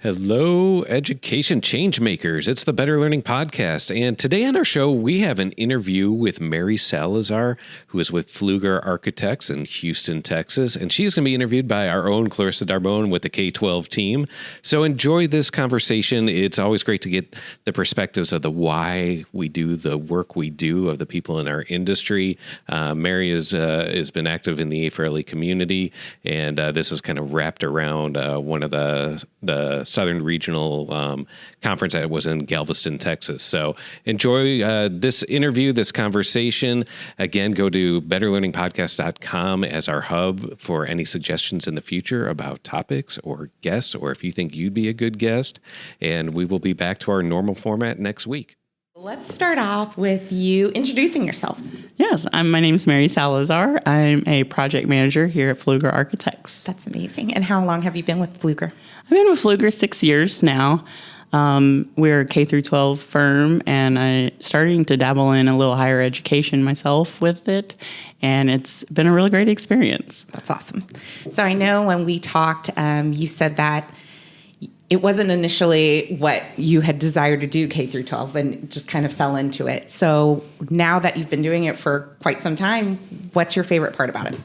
Hello, education changemakers. It's the Better Learning Podcast. And today on our show, we have an interview with Merri Salazar, who is with Pfluger Architects in Houston, Texas. And she's going to be interviewed by our own Clarissa Darbone with the K-12 team. So enjoy this conversation. It's always great to get the perspectives of the why we do the work we do of the people in our industry. Merri has been active in the A4LE community, and this is kind of wrapped around one of the Southern Regional Conference that was in Galveston, Texas. So enjoy this interview, this conversation. Again, go to betterlearningpodcast.com as our hub for any suggestions in the future about topics or guests, or if you think you'd be a good guest. And we will be back to our normal format next week. Let's start off with you introducing yourself. Yes, my name is Merri Salazar. I'm a project manager here at Pfluger Architects. That's amazing. And how long have you been with Pfluger? I've been with Pfluger 6 years now. We're a K-12 firm, and I'm starting to dabble in a little higher education myself with it, and it's been a really great experience. That's awesome. So I know when we talked, you said that it wasn't initially what you had desired to do, K-12, and just kind of fell into it. So now that you've been doing it for quite some time, what's your favorite part about it?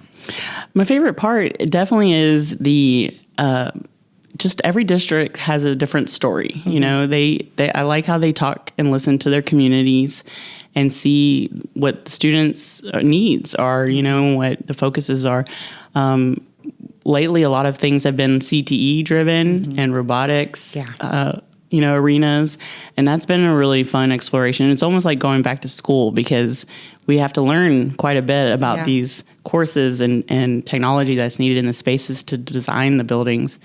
My favorite part definitely is the just every district has a different story. Mm-hmm. You know, I like how they talk and listen to their communities and see what the students' needs are, you know, what the focuses are. Lately, a lot of things have been CTE driven mm-hmm. and robotics, arenas. And that's been a really fun exploration. It's almost like going back to school because we have to learn quite a bit about these courses and technology that's needed in the spaces to design the buildings.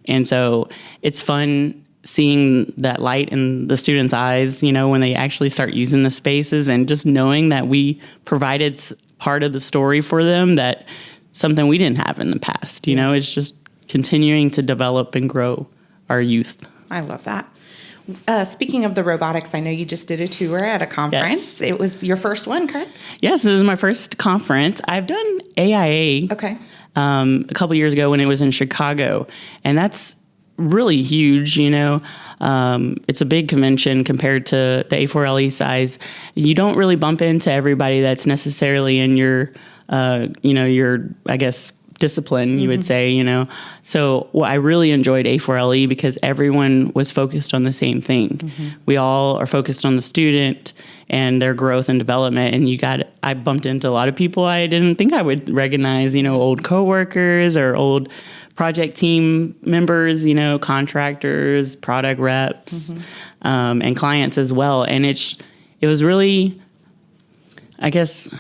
And so it's fun seeing that light in the students' eyes, you know, when they actually start using the spaces, and just knowing that we provided part of the story for them, that something we didn't have in the past. You know, it's just continuing to develop and grow our youth. I love that. Speaking of the robotics, I know you just did a tour at a conference. Yes. It was your first one, correct? Yes, it was my first conference. I've done AIA a couple years ago when it was in Chicago, and that's really huge, you know. It's a big convention compared to the A4LE size. You don't really bump into everybody that's necessarily in your I guess, discipline, you would say, you know. So I really enjoyed A4LE because everyone was focused on the same thing. Mm-hmm. We all are focused on the student and their growth and development. And I bumped into a lot of people I didn't think I would recognize, you know, old coworkers or old project team members, you know, contractors, product reps, mm-hmm. And clients as well. And it was really, I guess,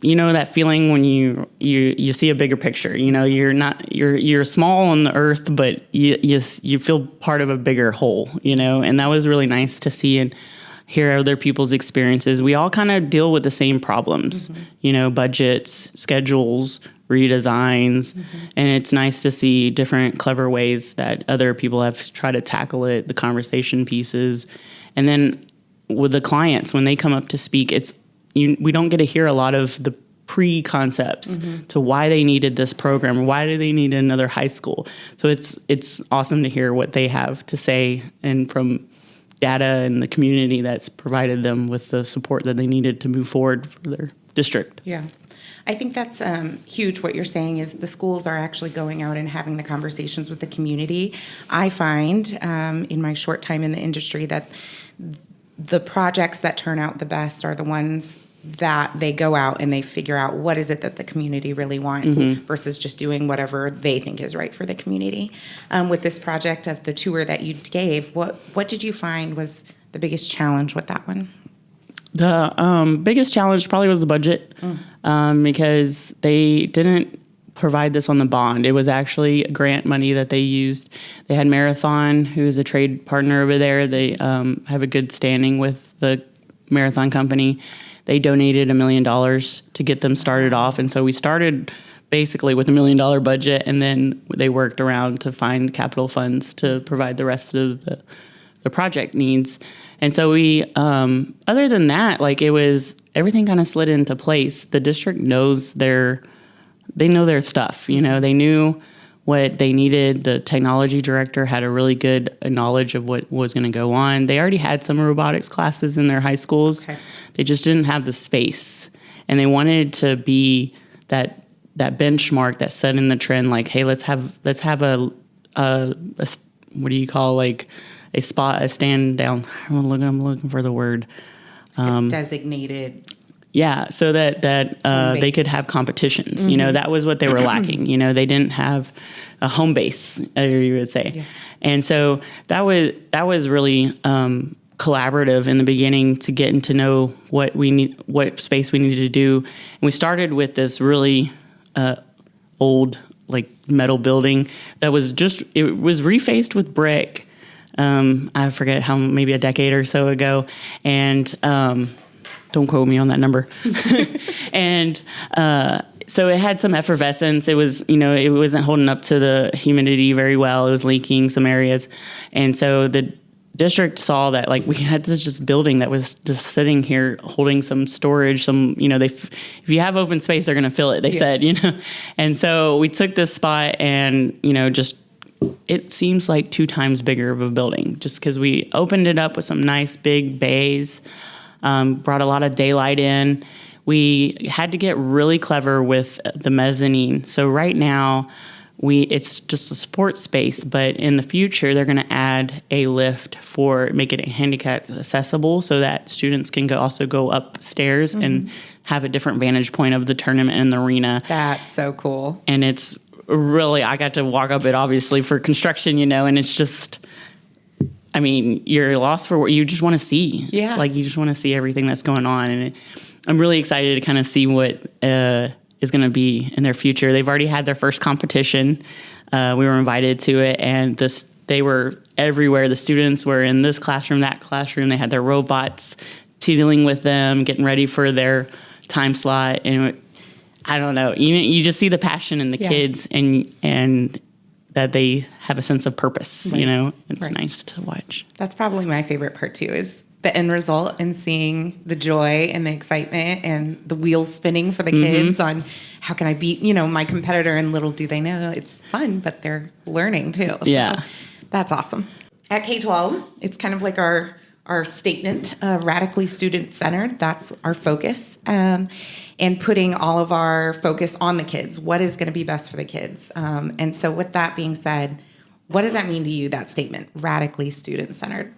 you know, that feeling when you see a bigger picture. You know, you're small on the earth, but you feel part of a bigger whole, you know, and that was really nice to see and hear other people's experiences. We all kind of deal with the same problems, mm-hmm. you know, budgets, schedules, redesigns, mm-hmm. and it's nice to see different clever ways that other people have tried to tackle it, the conversation pieces. And then with the clients, when they come up to speak, we don't get to hear a lot of the pre-concepts mm-hmm. to why they needed this program, or why do they need another high school. So it's awesome to hear what they have to say, and from data and the community that's provided them with the support that they needed to move forward for their district. Yeah. I think that's huge. What you're saying is the schools are actually going out and having the conversations with the community. I find in my short time in the industry that the projects that turn out the best are the ones that they go out and they figure out what is it that the community really wants mm-hmm. versus just doing whatever they think is right for the community. With this project of the tour that you gave, what did you find was the biggest challenge with that one? The biggest challenge probably was the budget because they didn't provide this on the bond. It was actually grant money that they used. They had Marathon, who is a trade partner over there. They have a good standing with the Marathon company. They donated $1 million to get them started off. And so we started basically with $1 million budget, and then they worked around to find capital funds to provide the rest of the project needs. And so we, other than that, like everything kind of slid into place. The district knows they know their stuff. You know, they knew what they needed. The technology director had a really good knowledge of what was going to go on. They already had some robotics classes in their high schools. Okay. They just didn't have the space. And they wanted to be that benchmark that set in the trend, like, hey, let's have a what do you call, like, a stand down. I'm looking for the word. Designated. Yeah, so that they could have competitions. Mm-hmm. That was what they were lacking. They didn't have a home base, you would say. Yeah. And so that was really collaborative in the beginning to get to know what space we needed to do. And we started with this really old, like, metal building that was refaced with brick. I forget how, maybe a decade or so ago. And don't quote me on that number. And so it had some effervescence. It was, it wasn't holding up to the humidity very well. It was leaking some areas. And so the district saw that, like, we had this just building that was just sitting here holding some storage, if you have open space, they're going to fill it, they said. And so we took this spot and, just, it seems like 2 times bigger of a building, just because we opened it up with some nice big bays, brought a lot of daylight in. We had to get really clever with the mezzanine. So right now, it's just a sports space, but in the future, they're going to add a lift make it handicap accessible so that students can also go upstairs and have a different vantage point of the tournament and the arena. That's so cool. And it's really, I got to walk up it, obviously, for construction, and it's just, I mean, you're lost for what you just want to see. Yeah. Like, you just want to see everything that's going on. And I'm really excited to kind of see what is going to be in their future. They've already had their first competition. We were invited to it, and they were everywhere. The students were in this classroom, that classroom. They had their robots dealing with them, getting ready for their time slot. And I don't know, you just see the passion in the kids and that they have a sense of purpose, It's nice to watch. That's probably my favorite part too, is the end result and seeing the joy and the excitement and the wheels spinning for the kids on how can I beat, my competitor, and little do they know it's fun, but they're learning too. So that's awesome. At K-12, it's kind of like our statement, radically student-centered. That's our focus. And putting all of our focus on the kids. What is going to be best for the kids? And so with that being said, what does that mean to you, that statement, radically student-centered?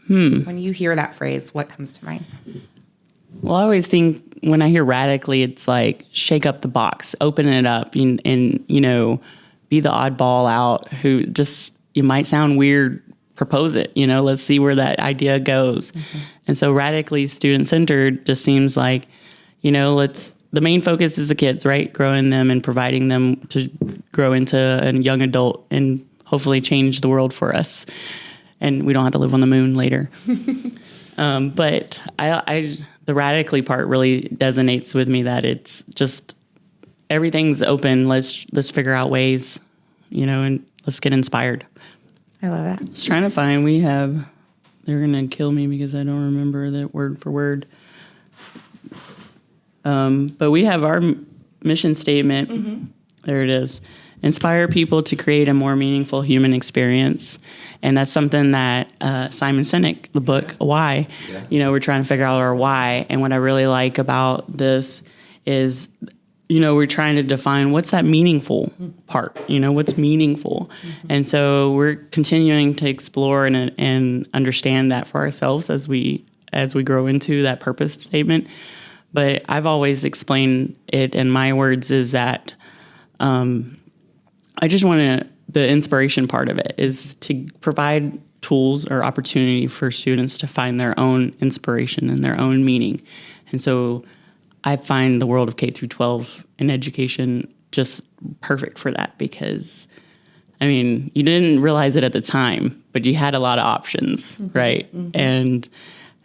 When you hear that phrase, what comes to mind? Well, I always think when I hear radically, it's like shake up the box, open it up, and be the oddball out who just, it might sound weird, propose it, let's see where that idea goes. And so radically student-centered just seems like, the main focus is the kids, right? Growing them and providing them to grow into a young adult and hopefully change the world for us. And we don't have to live on the moon later. But the radically part really resonates with me, that it's just everything's open. Let's figure out ways, and let's get inspired. I love that. I was trying to find, they're going to kill me because I don't remember that word for word. But we have our mission statement. There it is. Inspire people to create a more meaningful human experience. And that's something that Simon Sinek, the book Why, we're trying to figure out our why. And what I really like about this is, we're trying to define what's that meaningful part, what's meaningful. And so we're continuing to explore and understand that for ourselves as we grow into that purpose statement. But I've always explained it in my words is that I just want the inspiration part of it is to provide tools or opportunity for students to find their own inspiration and their own meaning. And so I find the world of K through 12 in education just perfect for that, because, I mean, you didn't realize it at the time, but you had a lot of options, right? And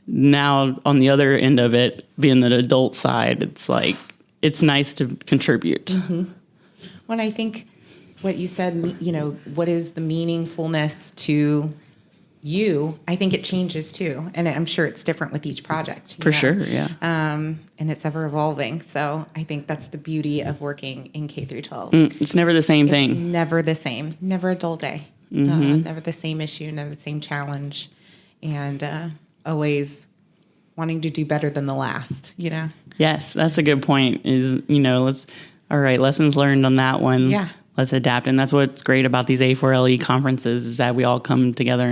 now on the other end of it, being the adult side, it's like, it's nice to contribute. When I think what you said, what is the meaningfulness to I think it changes too. And I'm sure it's different with each project. For sure, yeah. And it's ever evolving. So I think that's the beauty of working in K through 12. It's never the same thing. It's never the same. Never a dull day. Never the same issue, never the same challenge. And always wanting to do better than the last, Yes, that's a good point is, all right, lessons learned on that one. Yeah. Let's adapt. And that's what's great about these A4LE conferences is that we all come together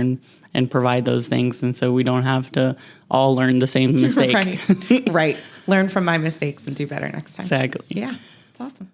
and provide those things. And so we don't have to all learn the same mistake. Right. Learn from my mistakes and do better next time. Exactly. Yeah. It's awesome.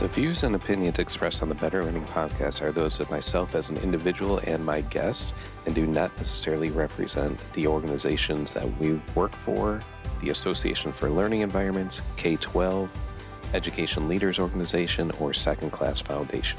The views and opinions expressed on the Better Learning Podcast are those of myself as an individual and my guests, and do not necessarily represent the organizations that we work for, the Association for Learning Environments, K-12, Education Leaders Organization, or Second Class Foundation.